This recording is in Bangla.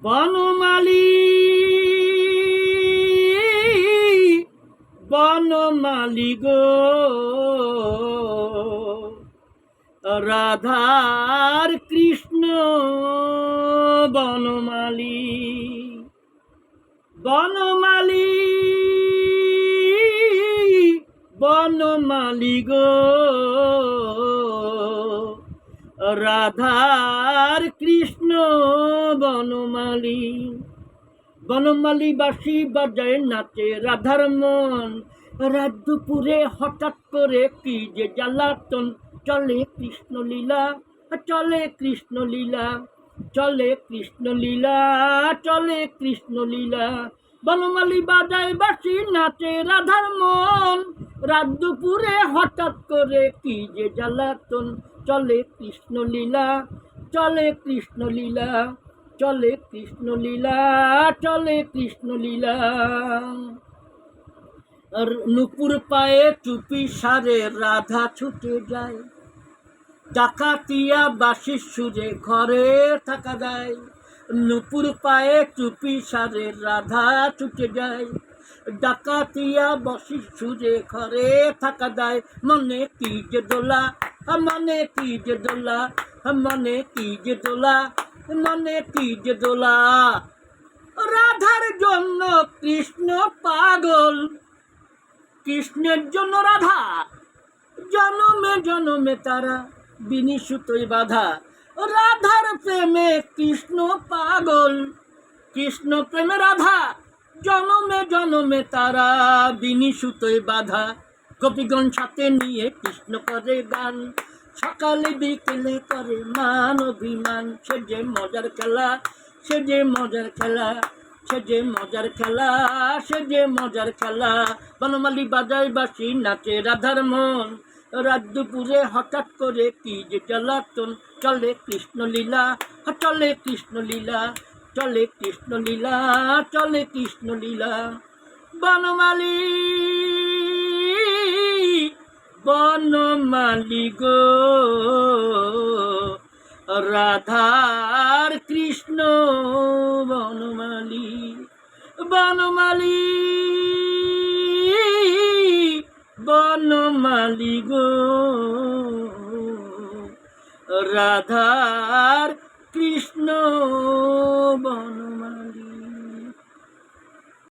বনমালী বনমালী গো রাধার কৃষ্ণ বনমালী বনমালী বনমালী গো রাধার কৃষ্ণ বনমালী বনমালী বাঁশি বাজায় নাচে রাধার মন রাত দুপুরে হঠাৎ করে কি যে জ্বালাতন চলে কৃষ্ণ লীলা চলে কৃষ্ণ লীলা চলে কৃষ্ণ লীলা চলে কৃষ্ণ লীলা বনমালী বাজায় বাঁশি নাচে রাধার মন রাত দুপুরে হঠাৎ করে কি যে জ্বালাতন চলে কৃষ্ণ লীলা চলে কৃষ্ণ লীলা চলে কৃষ্ণ লীলা চলে কৃষ্ণ লীলা আর নুপুর পায়ে চুপি সারে রাধা ছুটে যায় ডাকাতিয়া বাঁশির সুরে ঘরে থাকা যায় নুপুর পায়ে চুপি সারে রাধা ছুটে যায় ডাকাতিয়া বাঁশির সুরে ঘরে থাকা যায় মনে কি যে দোলা মনে কি যে দোলা মনে কি যে দোলা মনে কি যে দোলা রাধার জন্য কৃষ্ণ পাগল কৃষ্ণের জন্য রাধা জনমে জনমে তারা বিনি সুতোয় বাধা রাধার প্রেমে কৃষ্ণ পাগল কৃষ্ণ প্রেমে রাধা জনমে জনমে তারা বিনি সুতোয় বাধা গোপীগণ সাথে নিয়ে কৃষ্ণ করে গান সকালে বিকেলে করে মান অভিমান সে যে মজার খেলা সে যে মজার খেলা সে যে মজার খেলা সে যে মজার খেলা বনমালী বাজায় বাঁশি নাচে রাধার মন রাত দুপুরে হঠাৎ করে কি যে জ্বালাতন চলে কৃষ্ণ লীলা চলে কৃষ্ণ লীলা চলে কৃষ্ণ লীলা চলে কৃষ্ণ লীলা বনমালী বনমালী গো রাধার কৃষ্ণ বনমালী বনমালী বনমালী গো রাধার কৃষ্ণ বন